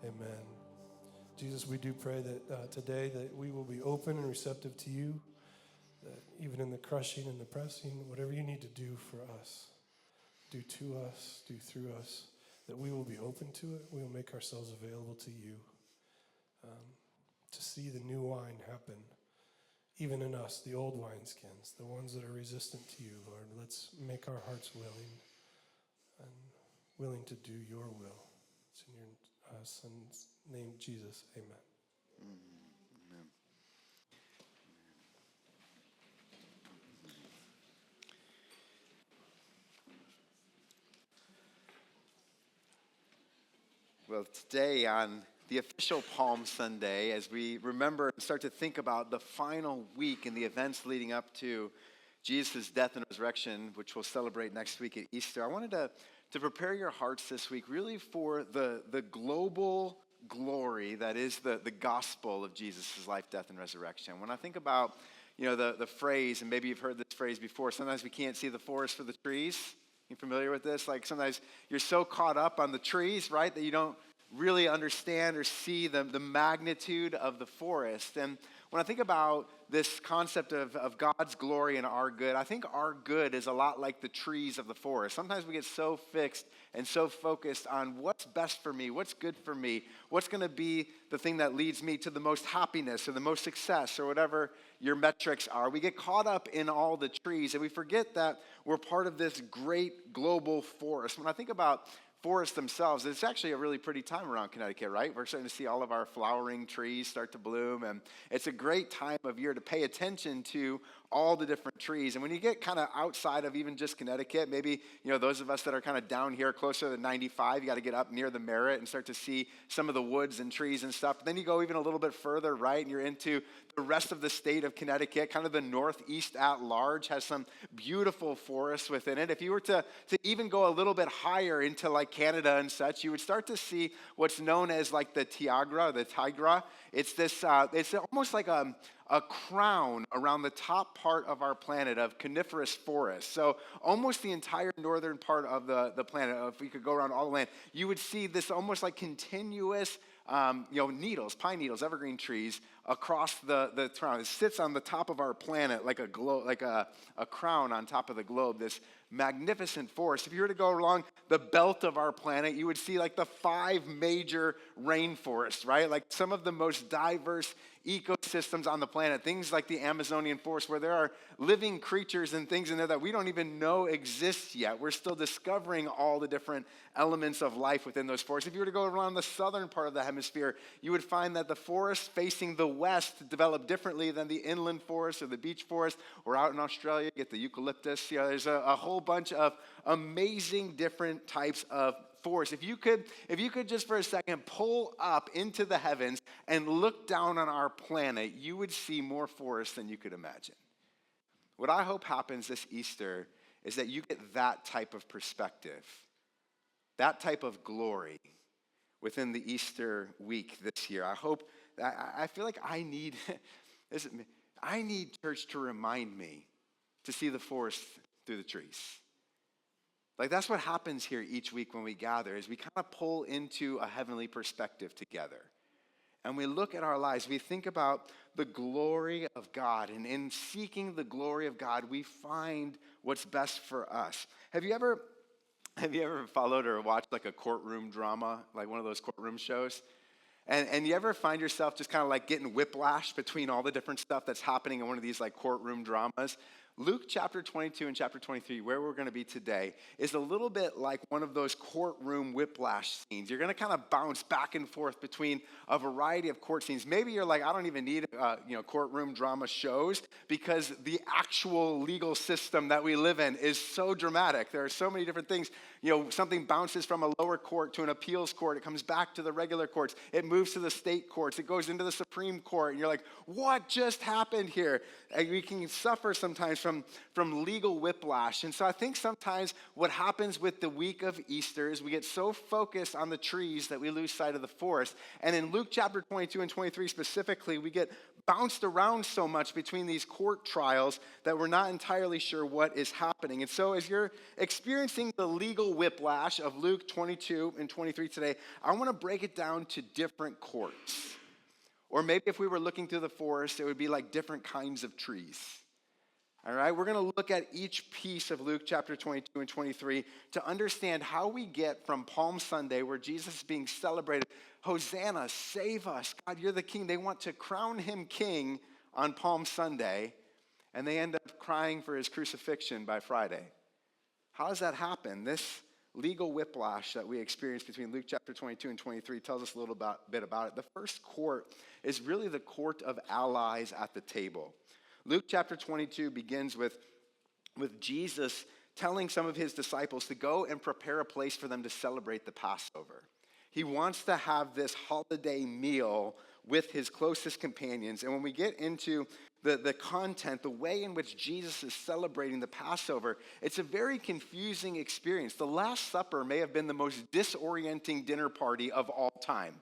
Amen. Jesus, we do pray that today that we will be open and receptive to you, that even in the crushing and the pressing, whatever you need to do for us, do to us, do through us, that we will be open to it. We will make ourselves available to you to see the new wine happen, even in us, the old wineskins, the ones that are resistant to you, Lord. Let's make our hearts willing and willing to do your will. It's in your Son's name, Jesus. Amen. Amen. Well, today on the official Palm Sunday, as we remember and start to think about the final week and the events leading up to Jesus' death and resurrection, which we'll celebrate next week at Easter, I wanted to prepare your hearts this week really for the global glory that is the gospel of Jesus' life, death, and resurrection. When I think about, the phrase, and maybe you've heard this phrase before, sometimes we can't see the forest for the trees. You familiar with this? Like sometimes you're so caught up on the trees, right, that you don't really understand or see the magnitude of the forest. And when I think about this concept of God's glory and our good, I think our good is a lot like the trees of the forest. Sometimes we get so fixed and so focused on what's best for me, what's good for me, what's going to be the thing that leads me to the most happiness or the most success or whatever your metrics are. We get caught up in all the trees and we forget that we're part of this great global forest. When I think about forests themselves, it's actually a really pretty time around Connecticut, right? We're starting to see all of our flowering trees start to bloom, and it's a great time of year to pay attention to all the different trees. And when you get kind of outside of even just Connecticut, maybe, those of us that are kind of down here closer to 95, you got to get up near the Merritt and start to see some of the woods and trees and stuff. But then you go even a little bit further, right, and you're into the rest of the state of Connecticut, kind of the Northeast at large, has some beautiful forests within it. If you were to even go a little bit higher into like Canada and such, you would start to see what's known as like the Tigra. It's this, it's almost like a crown around the top part of our planet of coniferous forests. So almost the entire northern part of the planet, if we could go around all the land, you would see this almost like continuous needles, pine needles, evergreen trees across the crown. It sits on the top of our planet like a crown on top of the globe, this magnificent forest. If you were to go along the belt of our planet, you would see like the 5 major rainforests, right? Like some of the most diverse ecosystems on the planet, things like the Amazonian forest where there are living creatures and things in there that we don't even know exist yet. We're still discovering all the different elements of life within those forests. If you were to go around the southern part of the hemisphere, you would find that the forests facing the west develop differently than the inland forest or the beach forest, or out in Australia, you get the eucalyptus. There's a whole bunch of amazing different types of forest. If you could just for a second pull up into the heavens and look down on our planet, you would see more forest than you could imagine. What I hope happens this Easter is that you get that type of perspective, that type of glory within the Easter week this year. I feel like I need church to remind me to see the forest through the trees. Like that's what happens here each week when we gather, is we kind of pull into a heavenly perspective together. And we look at our lives, we think about the glory of God. And in seeking the glory of God, we find what's best for us. Have you ever followed or watched like a courtroom drama, like one of those courtroom shows? And you ever find yourself just kind of like getting whiplash between all the different stuff that's happening in one of these like courtroom dramas? Luke chapter 22 and chapter 23, where we're going to be today, is a little bit like one of those courtroom whiplash scenes. You're going to kind of bounce back and forth between a variety of court scenes. Maybe you're like, I don't even need courtroom drama shows, because the actual legal system that we live in is so dramatic. There are so many different things. Something bounces from a lower court to an appeals court. It comes back to the regular courts. It moves to the state courts. It goes into the Supreme Court. And you're like, what just happened here? And we can suffer sometimes from from legal whiplash. And so I think sometimes what happens with the week of Easter is we get so focused on the trees that we lose sight of the forest. And in Luke chapter 22 and 23 specifically, we get bounced around so much between these court trials that we're not entirely sure what is happening. And so as you're experiencing the legal whiplash of Luke 22 and 23 today, I want to break it down to different courts. Or maybe if we were looking through the forest, it would be like different kinds of trees. All right, we're going to look at each piece of Luke chapter 22 and 23 to understand how we get from Palm Sunday, where Jesus is being celebrated, Hosanna, save us, God, you're the king. They want to crown him king on Palm Sunday, and they end up crying for his crucifixion by Friday. How does that happen? This legal whiplash that we experience between Luke chapter 22 and 23 tells us a little bit about it. The first court is really the court of allies at the table. Luke chapter 22 begins with Jesus telling some of his disciples to go and prepare a place for them to celebrate the Passover. He wants to have this holiday meal with his closest companions. And when we get into the content, the way in which Jesus is celebrating the Passover, it's a very confusing experience. The Last Supper may have been the most disorienting dinner party of all time.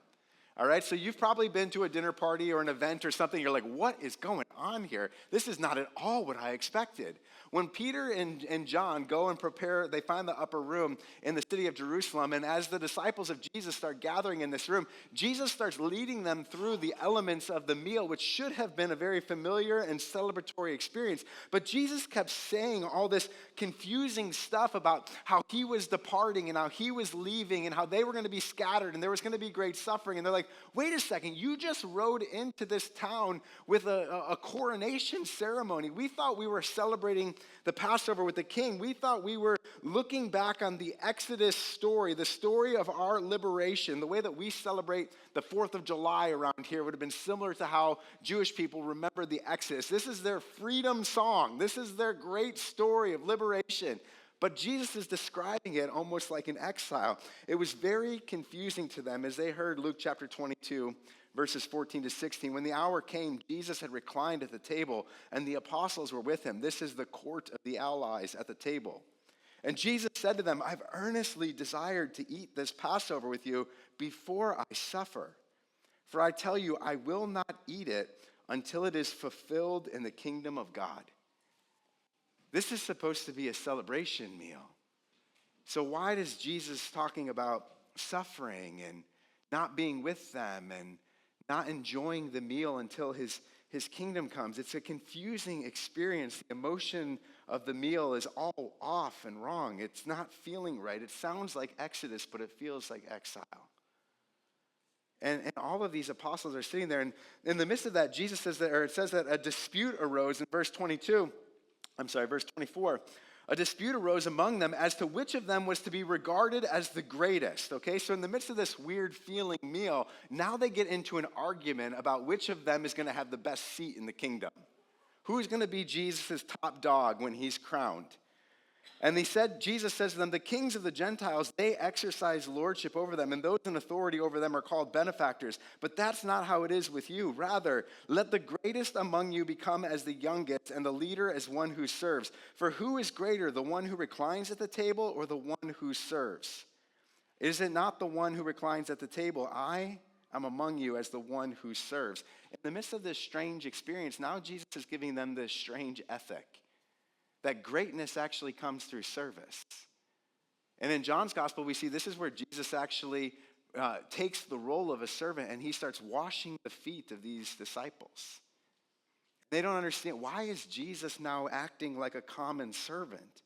All right, so you've probably been to a dinner party or an event or something. You're like, what is going on here? This is not at all what I expected. When Peter and John go and prepare, they find the upper room in the city of Jerusalem. And as the disciples of Jesus start gathering in this room, Jesus starts leading them through the elements of the meal, which should have been a very familiar and celebratory experience. But Jesus kept saying all this confusing stuff about how he was departing and how he was leaving and how they were going to be scattered and there was going to be great suffering. And they're like, wait a second, you just rode into this town with a coronation ceremony. We thought we were celebrating the Passover with the king. We thought we were looking back on the Exodus story, the story of our liberation. The way that we celebrate the 4th of July around here would have been similar to how Jewish people remember the Exodus. This is their freedom song. This is their great story of liberation. But Jesus is describing it almost like an exile. It was very confusing to them as they heard Luke chapter 22, verses 14 to 16. When the hour came, Jesus had reclined at the table, and the apostles were with him. This is the court of the allies at the table. And Jesus said to them, I've earnestly desired to eat this Passover with you before I suffer. For I tell you, I will not eat it until it is fulfilled in the kingdom of God. This is supposed to be a celebration meal. So why does Jesus talking about suffering and not being with them and not enjoying the meal until his kingdom comes? It's a confusing experience. The emotion of the meal is all off and wrong. It's not feeling right. It sounds like Exodus, but it feels like exile. And all of these apostles are sitting there, and in the midst of that, Jesus says that, or it says that a dispute arose in verse 24. A dispute arose among them as to which of them was to be regarded as the greatest. Okay, so in the midst of this weird feeling meal, now they get into an argument about which of them is going to have the best seat in the kingdom. Who's going to be Jesus' top dog when he's crowned? And Jesus says to them, the kings of the Gentiles, they exercise lordship over them, and those in authority over them are called benefactors. But that's not how it is with you. Rather, let the greatest among you become as the youngest, and the leader as one who serves. For who is greater, the one who reclines at the table or the one who serves? Is it not the one who reclines at the table? I am among you as the one who serves. In the midst of this strange experience, now Jesus is giving them this strange ethic, that greatness actually comes through service. And in John's gospel, we see this is where Jesus actually takes the role of a servant and he starts washing the feet of these disciples. They don't understand, why is Jesus now acting like a common servant?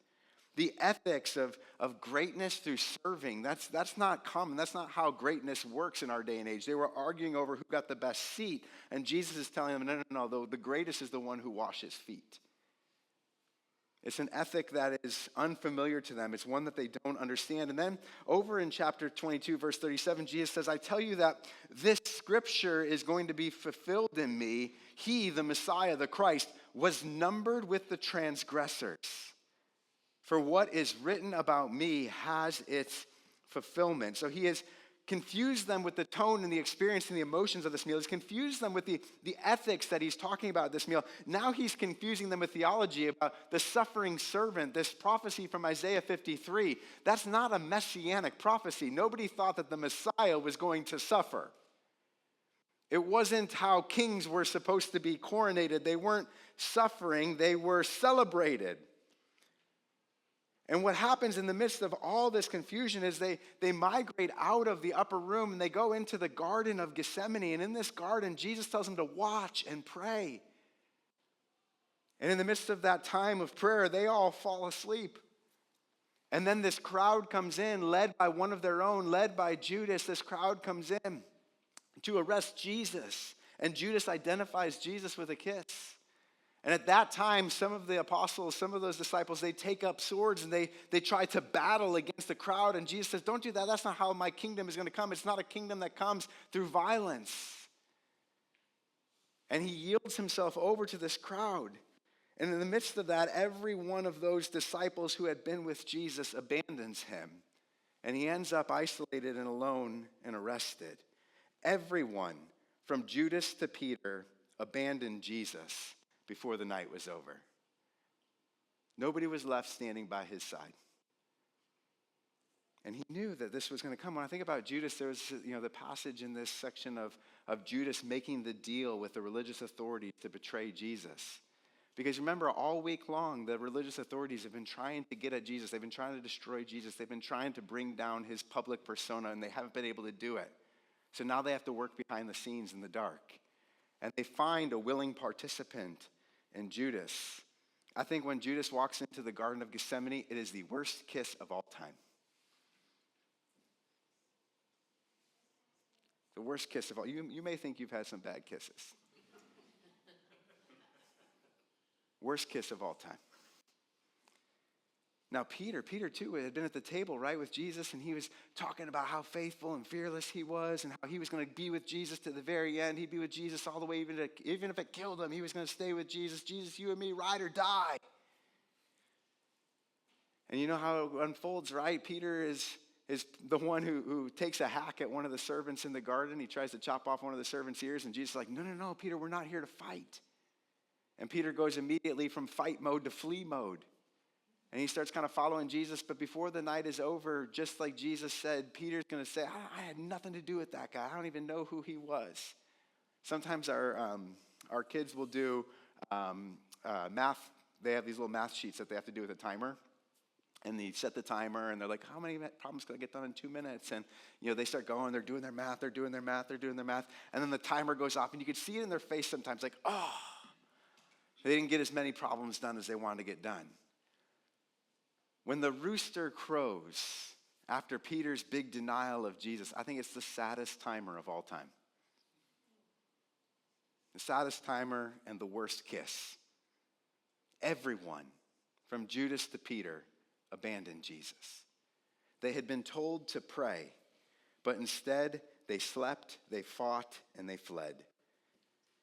The ethics of greatness through serving, that's not common. That's not how greatness works in our day and age. They were arguing over who got the best seat, and Jesus is telling them, no, the greatest is the one who washes feet. It's an ethic that is unfamiliar to them. It's one that they don't understand. And then over in chapter 22, verse 37, Jesus says, I tell you that this scripture is going to be fulfilled in me. He, the Messiah, the Christ, was numbered with the transgressors. For what is written about me has its fulfillment. So he is confused them with the tone and the experience and the emotions of this meal. He's confused them with the ethics that he's talking about at this meal. Now he's confusing them with theology about the suffering servant, this prophecy from Isaiah 53. That's not a messianic prophecy. Nobody thought that the Messiah was going to suffer. It wasn't how kings were supposed to be coronated. They weren't suffering, they were celebrated. And what happens in the midst of all this confusion is they migrate out of the upper room and they go into the Garden of Gethsemane. And in this garden, Jesus tells them to watch and pray. And in the midst of that time of prayer, they all fall asleep. And then this crowd comes in, led by one of their own, led by Judas. This crowd comes in to arrest Jesus. And Judas identifies Jesus with a kiss. And at that time, some of the apostles, some of those disciples, they take up swords and they try to battle against the crowd. And Jesus says, don't do that. That's not how my kingdom is going to come. It's not a kingdom that comes through violence. And he yields himself over to this crowd. And in the midst of that, every one of those disciples who had been with Jesus abandons him. And he ends up isolated and alone and arrested. Everyone, from Judas to Peter, abandoned Jesus before the night was over. Nobody was left standing by his side. And he knew that this was going to come. When I think about Judas, there was the passage in this section of Judas making the deal with the religious authorities to betray Jesus. Because remember, all week long, the religious authorities have been trying to get at Jesus. They've been trying to destroy Jesus. They've been trying to bring down his public persona, and they haven't been able to do it. So now they have to work behind the scenes in the dark. And they find a willing participant in Judas. I think when Judas walks into the Garden of Gethsemane, it is the worst kiss of all time. The worst kiss of all. You may think you've had some bad kisses. Worst kiss of all time. Now Peter too had been at the table, right, with Jesus, and he was talking about how faithful and fearless he was and how he was going to be with Jesus to the very end. He'd be with Jesus all the way, even if it killed him, he was going to stay with Jesus. Jesus, you and me, ride or die. And you know how it unfolds, right? Peter is the one who takes a hack at one of the servants in the garden. He tries to chop off one of the servants' ears, and Jesus is like, no, Peter, we're not here to fight. And Peter goes immediately from fight mode to flee mode. And he starts kind of following Jesus, but before the night is over, just like Jesus said, Peter's going to say, I had nothing to do with that guy. I don't even know who he was. Sometimes our kids will do math. They have these little math sheets that they have to do with a timer. And they set the timer, and they're like, how many problems can I get done in 2 minutes? And, they start going. They're doing their math. And then the timer goes off, and you can see it in their face sometimes, like, oh, they didn't get as many problems done as they wanted to get done. When the rooster crows after Peter's big denial of Jesus, I think it's the saddest timer of all time. The saddest timer and the worst kiss. Everyone, from Judas to Peter, abandoned Jesus. They had been told to pray, but instead they slept, they fought, and they fled.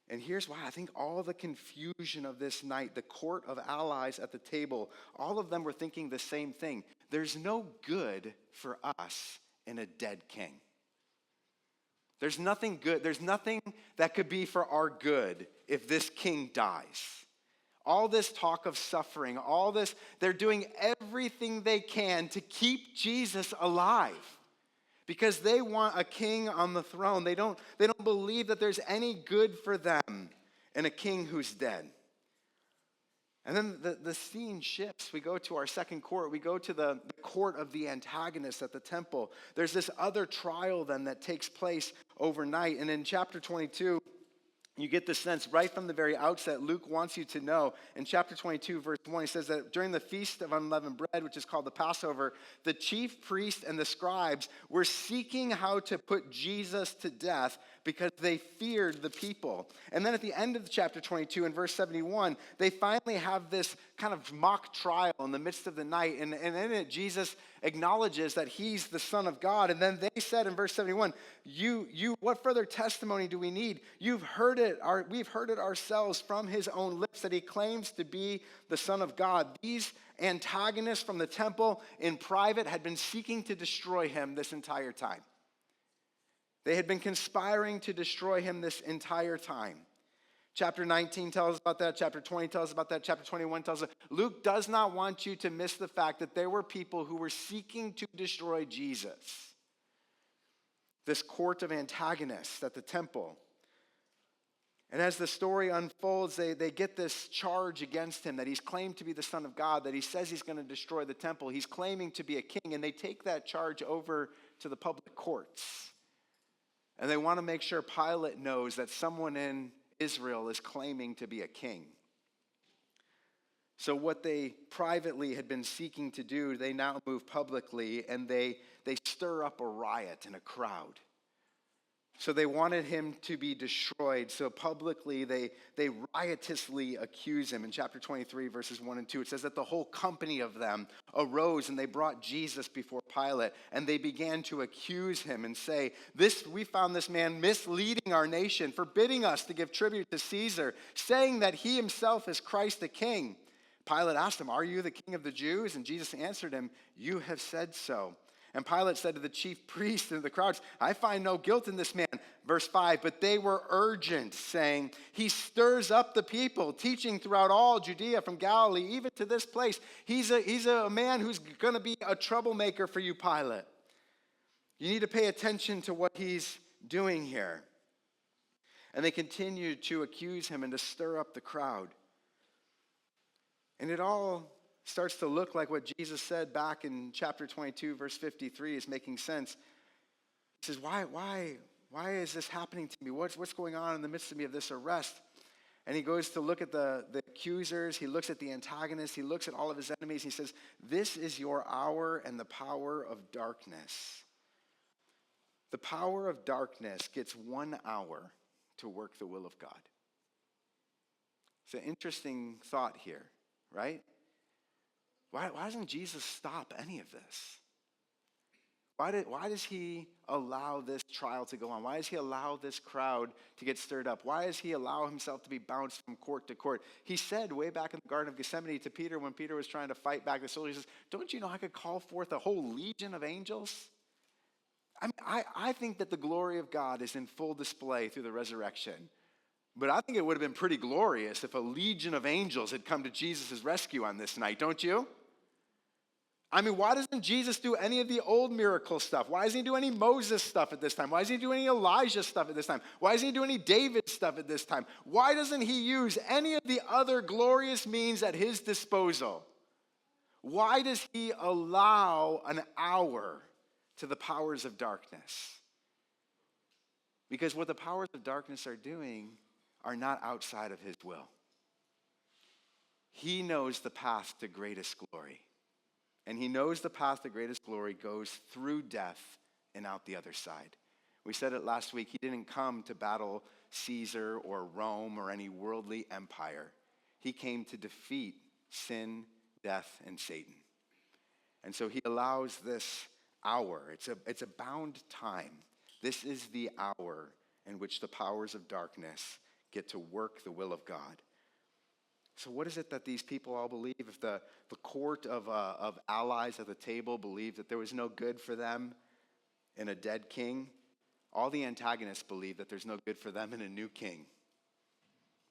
And here's why. I think all the confusion of this night, the court of allies at the table, all of them were thinking the same thing. There's no good for us in a dead king. There's nothing good. There's nothing that could be for our good if this king dies. All this talk of suffering, all this, they're doing everything they can to keep Jesus alive. Because they want a king on the throne. They don't believe that there's any good for them in a king who's dead. And then the scene shifts. We go to our second court. We go to the court of the antagonists at the temple. There's this other trial then that takes place overnight. And in chapter 22, you get the sense right from the very outset, Luke wants you to know. In chapter 22, verse 1, he says that during the Feast of Unleavened Bread, which is called the Passover, the chief priests and the scribes were seeking how to put Jesus to death because they feared the people. And then at the end of chapter 22, in verse 71, they finally have this kind of mock trial in the midst of the night. And in it, Jesus acknowledges that he's the Son of God. And then they said in verse 71, what further testimony do we need? We've heard it ourselves from his own lips that he claims to be the Son of God. These antagonists from the temple in private had been seeking to destroy him this entire time. They had been conspiring to destroy him this entire time. Chapter 19 tells us about that. Chapter 20 tells us about that. Chapter 21 tells us. Luke does not want you to miss the fact that there were people who were seeking to destroy Jesus. This court of antagonists at the temple. And as the story unfolds, they get this charge against him that he's claimed to be the Son of God, that he says he's going to destroy the temple. He's claiming to be a king, and they take that charge over to the public courts. And they want to make sure Pilate knows that someone in Israel is claiming to be a king. So what they privately had been seeking to do, they now move publicly, and they stir up a riot in a crowd. So they wanted him to be destroyed. So publicly, they riotously accuse him. In chapter 23, verses 1 and 2, it says that the whole company of them arose and they brought Jesus before Pilate. And they began to accuse him and say, we found this man misleading our nation, forbidding us to give tribute to Caesar, saying that he himself is Christ the King. Pilate asked him, "Are you the King of the Jews?" And Jesus answered him, "You have said so." And Pilate said to the chief priests and the crowds, "I find no guilt in this man." Verse 5, but they were urgent, saying, "He stirs up the people, teaching throughout all Judea from Galilee, even to this place. He's a man who's going to be a troublemaker for you, Pilate. You need to pay attention to what he's doing here." And they continued to accuse him and to stir up the crowd. And it all starts to look like what Jesus said back in chapter 22, verse 53 is making sense. He says, why is this happening to me? What's going on in the midst of me of this arrest? And he goes to look at the accusers. He looks at the antagonists. He looks at all of his enemies. He says, "This is your hour and the power of darkness." The power of darkness gets 1 hour to work the will of God. It's an interesting thought here, right? Why doesn't Jesus stop any of this? Why does he allow this trial to go on? Why does he allow this crowd to get stirred up? Why does he allow himself to be bounced from court to court? He said way back in the Garden of Gethsemane to Peter when Peter was trying to fight back the soldiers, he says, "Don't you know I could call forth a whole legion of angels?" I think that the glory of God is in full display through the resurrection. But I think it would have been pretty glorious if a legion of angels had come to Jesus' rescue on this night, don't you? I mean, why doesn't Jesus do any of the old miracle stuff? Why doesn't he do any Moses stuff at this time? Why doesn't he do any Elijah stuff at this time? Why doesn't he do any David stuff at this time? Why doesn't he use any of the other glorious means at his disposal? Why does he allow an hour to the powers of darkness? Because what the powers of darkness are doing are not outside of his will. He knows the path to greatest glory. And he knows the path to greatest glory goes through death and out the other side. We said it last week. He didn't come to battle Caesar or Rome or any worldly empire. He came to defeat sin, death, and Satan. And so he allows this hour. It's a bound time. This is the hour in which the powers of darkness get to work the will of God. So what is it that these people all believe? If the court of allies at the table believed that there was no good for them in a dead king, all the antagonists believe that there's no good for them in a new king.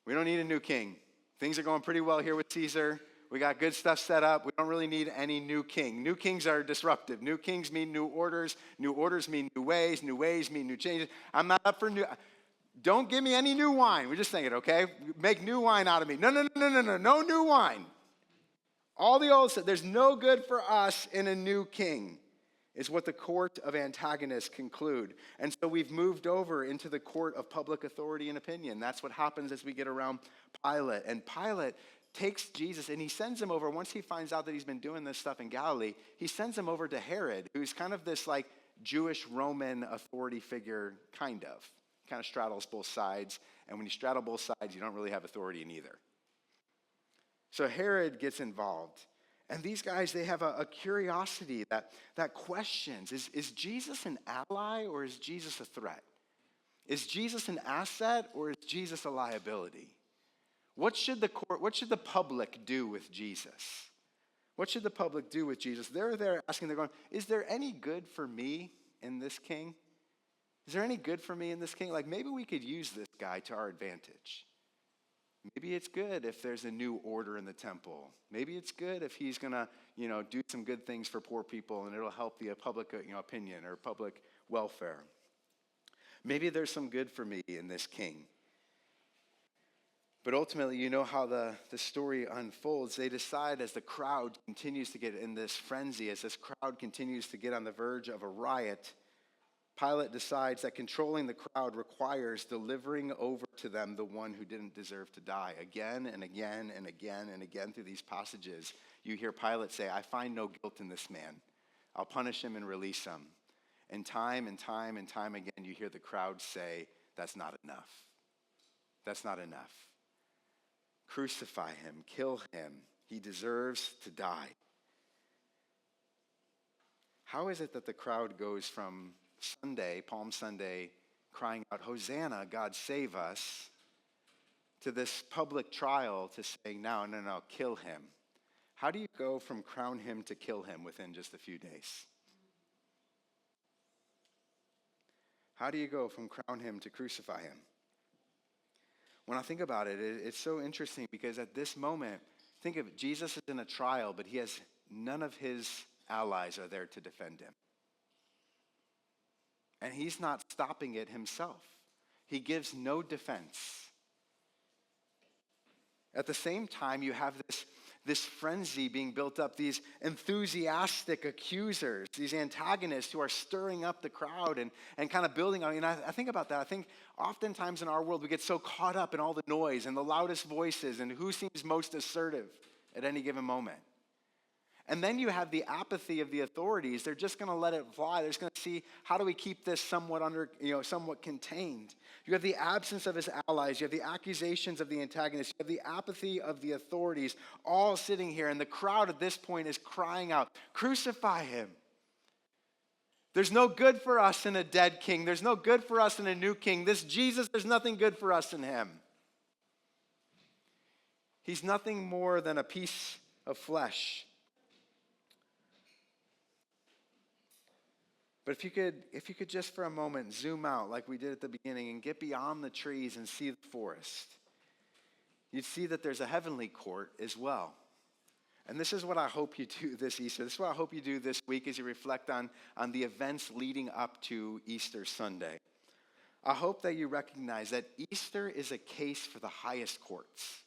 We don't need a new king. Things are going pretty well here with Caesar. We got good stuff set up. We don't really need any new king. New kings are disruptive. New kings mean new orders. New orders mean new ways. New ways mean new changes. I'm not up for new... Don't give me any new wine. We're just saying it, okay? Make new wine out of me. No new wine. All the old stuff. There's no good for us in a new king, is what the court of antagonists conclude. And so we've moved over into the court of public authority and opinion. That's what happens as we get around Pilate. And Pilate takes Jesus and he sends him over. Once he finds out that he's been doing this stuff in Galilee, he sends him over to Herod, who's kind of this like Jewish Roman authority figure, kind of straddles both sides. And when you straddle both sides, you don't really have authority in either. So Herod gets involved. And these guys, they have a curiosity that questions, is Jesus an ally or is Jesus a threat? Is Jesus an asset or is Jesus a liability? What should the public do with Jesus? What should the public do with Jesus? They're there asking, they're going, is there any good for me in this king? Is there any good for me in this king? Like, maybe we could use this guy to our advantage. Maybe it's good if there's a new order in the temple. Maybe it's good if he's going to, do some good things for poor people and it'll help the public, opinion or public welfare. Maybe there's some good for me in this king. But ultimately, you know how the story unfolds. They decide as the crowd continues to get in this frenzy, as this crowd continues to get on the verge of a riot, Pilate decides that controlling the crowd requires delivering over to them the one who didn't deserve to die. Again and again and again and again through these passages, you hear Pilate say, I find no guilt in this man. I'll punish him and release him. And time and time and time again, you hear the crowd say, that's not enough. That's not enough. Crucify him, kill him. He deserves to die. How is it that the crowd goes from Sunday, Palm Sunday, crying out, Hosanna, God save us, to this public trial to saying, no, kill him? How do you go from crown him to kill him within just a few days? How do you go from crown him to crucify him? When I think about it, it's so interesting because at this moment, think of it, Jesus is in a trial, but he has none of his allies are there to defend him. And he's not stopping it himself. He gives no defense. At the same time, you have this frenzy being built up, these enthusiastic accusers, these antagonists who are stirring up the crowd and kind of building. I think about that. I think oftentimes in our world, we get so caught up in all the noise and the loudest voices and who seems most assertive at any given moment. And then you have the apathy of the authorities. They're just going to let it fly. They're just going to see, how do we keep this somewhat somewhat contained? You have the absence of his allies. You have the accusations of the antagonists. You have the apathy of the authorities all sitting here. And the crowd at this point is crying out, crucify him. There's no good for us in a dead king. There's no good for us in a new king. This Jesus, there's nothing good for us in him. He's nothing more than a piece of flesh. But if you could just for a moment zoom out like we did at the beginning and get beyond the trees and see the forest, you'd see that there's a heavenly court as well. And this is what I hope you do this Easter. This is what I hope you do this week as you reflect on the events leading up to Easter Sunday. I hope that you recognize that Easter is a case for the highest courts.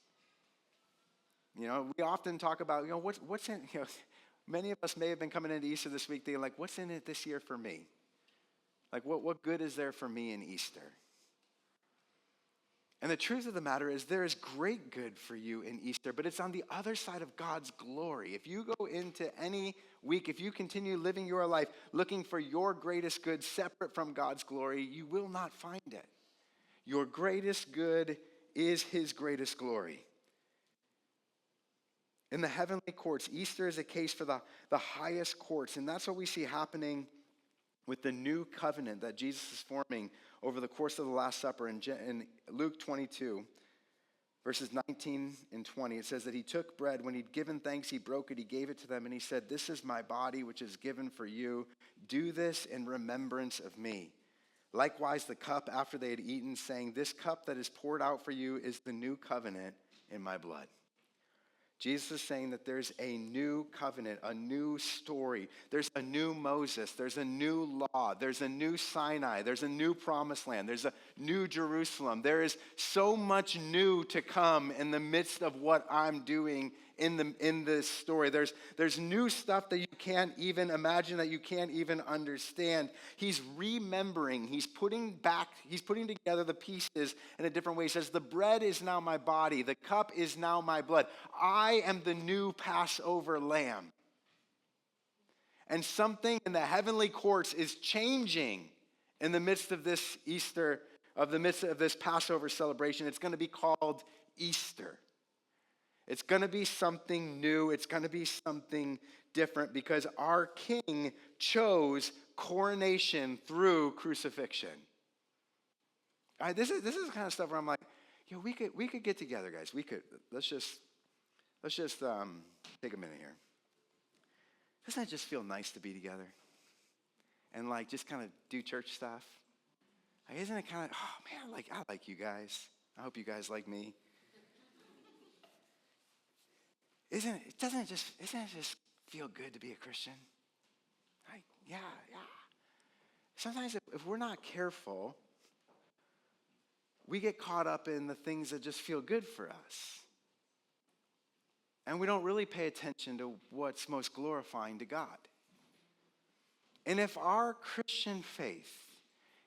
We often talk about, what's in, many of us may have been coming into Easter this week thinking, like, what's in it this year for me? Like, what good is there for me in Easter? And the truth of the matter is there is great good for you in Easter, but it's on the other side of God's glory. If you go into any week, if you continue living your life looking for your greatest good separate from God's glory, you will not find it. Your greatest good is his greatest glory. In the heavenly courts, Easter is a case for the highest courts. And that's what we see happening with the new covenant that Jesus is forming over the course of the Last Supper. In Luke 22, verses 19 and 20, it says that he took bread. When he'd given thanks, he broke it. He gave it to them. And he said, this is my body, which is given for you. Do this in remembrance of me. Likewise, the cup after they had eaten, saying, this cup that is poured out for you is the new covenant in my blood. Jesus is saying that there's a new covenant, a new story. There's a new Moses. There's a new law. There's a new Sinai. There's a new promised land. There's a new Jerusalem. There is so much new to come in the midst of what I'm doing in this story. There's new stuff that you can't even imagine, that you can't even understand. He's remembering. He's putting together the pieces in a different way. He says, the bread is now my body. The cup is now my blood. I am the new Passover lamb. And something in the heavenly courts is changing in the midst of this Easter, the midst of this Passover celebration. It's going to be called Easter. It's going to be something new. It's going to be something different because our King chose coronation through crucifixion. All right, this is the kind of stuff where I'm like, we could get together, guys. Let's just take a minute here. Doesn't it just feel nice to be together and like just kind of do church stuff? Like, isn't it kind of, oh man, like I like you guys. I hope you guys like me. Doesn't it just feel good to be a Christian? Like, yeah. Sometimes if we're not careful, we get caught up in the things that just feel good for us. And we don't really pay attention to what's most glorifying to God. And if our Christian faith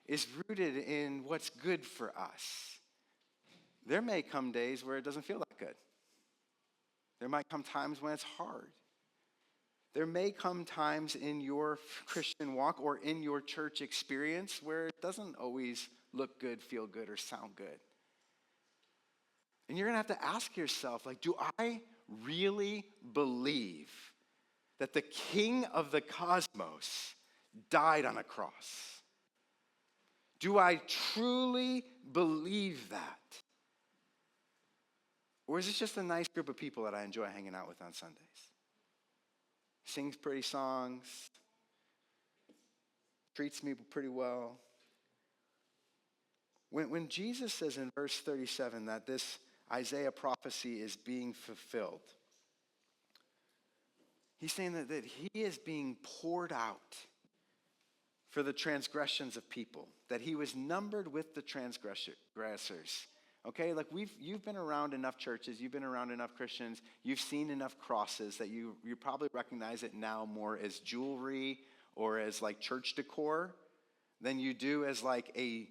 is rooted in what's good for us, there may come days where it doesn't feel that good. There might come times when it's hard. There may come times in your Christian walk or in your church experience where it doesn't always look good, feel good, or sound good. And you're going to have to ask yourself, like, do I really believe that the King of the cosmos died on a cross? Do I truly believe that? Or is it just a nice group of people that I enjoy hanging out with on Sundays? Sings pretty songs, treats me pretty well. When Jesus says in verse 37 that this Isaiah prophecy is being fulfilled, he's saying that he is being poured out for the transgressions of people, that he was numbered with the transgressors. Okay, like you've been around enough churches, you've been around enough Christians, you've seen enough crosses that you probably recognize it now more as jewelry or as like church decor than you do as like a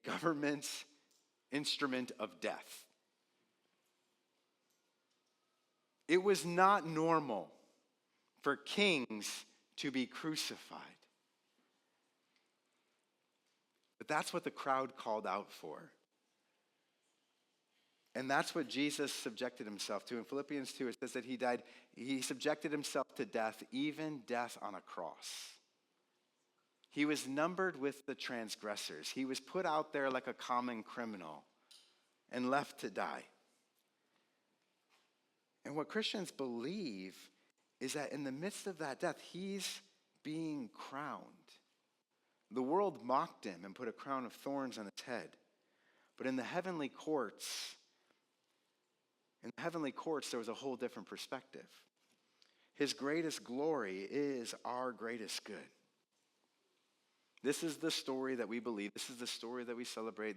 government instrument of death. It was not normal for kings to be crucified. But that's what the crowd called out for. And that's what Jesus subjected himself to. In Philippians 2, it says that he subjected himself to death, even death on a cross. He was numbered with the transgressors. He was put out there like a common criminal and left to die. And what Christians believe is that in the midst of that death, he's being crowned. The world mocked him and put a crown of thorns on his head. But in the heavenly courts, there was a whole different perspective. His greatest glory is our greatest good. This is the story that we believe. This is the story that we celebrate.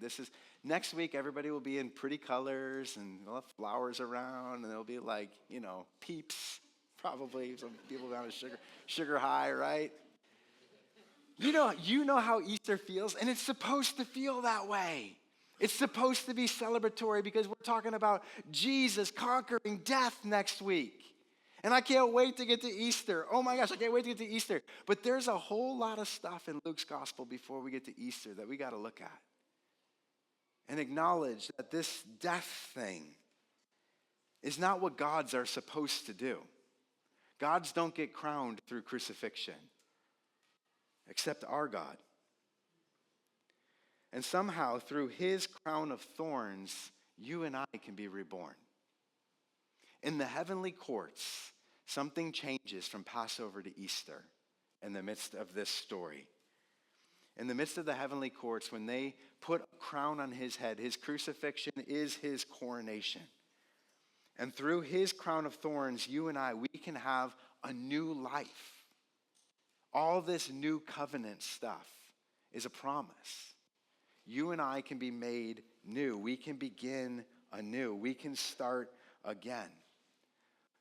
Next week, everybody will be in pretty colors and they'll have flowers around and they'll be like, peeps, probably. Some people down at sugar high, right? You know how Easter feels, and it's supposed to feel that way. It's supposed to be celebratory because we're talking about Jesus conquering death next week. And I can't wait to get to Easter. Oh my gosh, I can't wait to get to Easter. But there's a whole lot of stuff in Luke's gospel before we get to Easter that we got to look at and acknowledge that this death thing is not what gods are supposed to do. Gods don't get crowned through crucifixion, except our God. And somehow, through his crown of thorns, you and I can be reborn. In the heavenly courts, something changes from Passover to Easter in the midst of this story. In the midst of the heavenly courts, when they put a crown on his head, his crucifixion is his coronation. And through his crown of thorns, you and I, we can have a new life. All this new covenant stuff is a promise. You and I can be made new. We can begin anew. We can start again.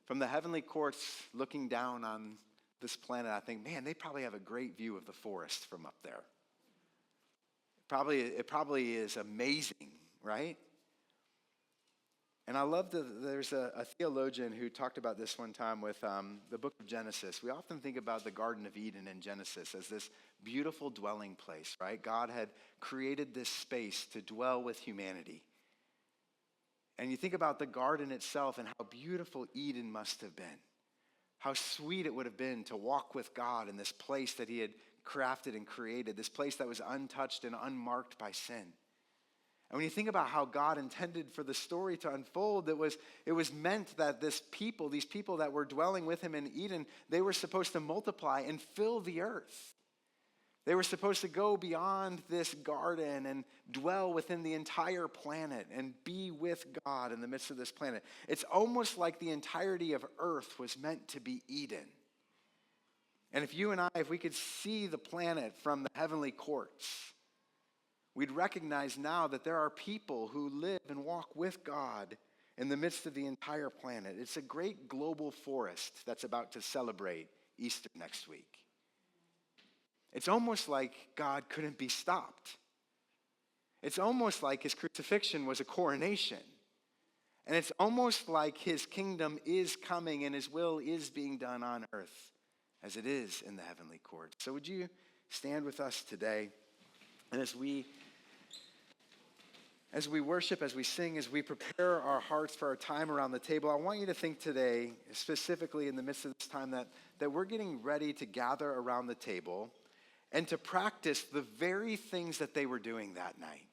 From the heavenly courts, looking down on this planet, I think, man, they probably have a great view of the forest from up there. It probably is amazing, right? And I love there's a theologian who talked about this one time with the book of Genesis. We often think about the Garden of Eden in Genesis as this beautiful dwelling place, right? God had created this space to dwell with humanity. And you think about the garden itself and how beautiful Eden must have been. How sweet it would have been to walk with God in this place that he had crafted and created, this place that was untouched and unmarked by sin. And when you think about how God intended for the story to unfold, it was meant that these people that were dwelling with him in Eden, they were supposed to multiply and fill the earth. They were supposed to go beyond this garden and dwell within the entire planet and be with God in the midst of this planet. It's almost like the entirety of earth was meant to be Eden. And if you and I, if we could see the planet from the heavenly courts, we'd recognize now that there are people who live and walk with God in the midst of the entire planet. It's a great global forest that's about to celebrate Easter next week. It's almost like God couldn't be stopped. It's almost like his crucifixion was a coronation. And it's almost like his kingdom is coming and his will is being done on earth as it is in the heavenly court. So would you stand with us today? And as we worship, as we sing, as we prepare our hearts for our time around the table, I want you to think today, specifically in the midst of this time, that we're getting ready to gather around the table and to practice the very things that they were doing that night.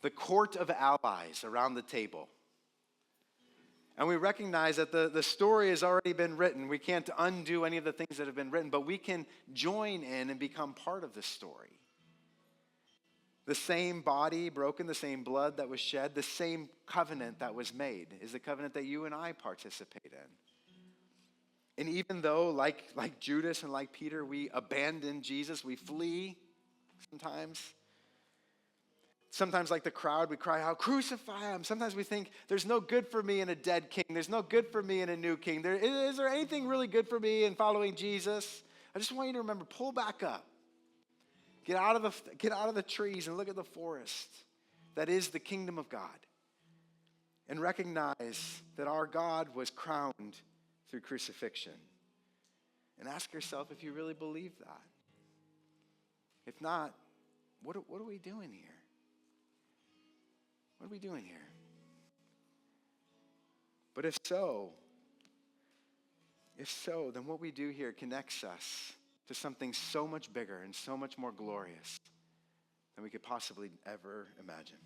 The court of allies around the table. And we recognize that the story has already been written. We can't undo any of the things that have been written, but we can join in and become part of the story. The same body broken, the same blood that was shed, the same covenant that was made is the covenant that you and I participate in. And even though, like Judas and like Peter, we abandon Jesus, we flee sometimes. Sometimes, like the crowd, we cry out, crucify him. Sometimes we think, there's no good for me in a dead king. There's no good for me in a new king. Is there anything really good for me in following Jesus? I just want you to remember, pull back up. Get out of the trees and look at the forest that is the kingdom of God. And recognize that our God was crowned through crucifixion. And ask yourself if you really believe that. If not, what are we doing here? What are we doing here? But if so, then what we do here connects us to something so much bigger and so much more glorious than we could possibly ever imagine.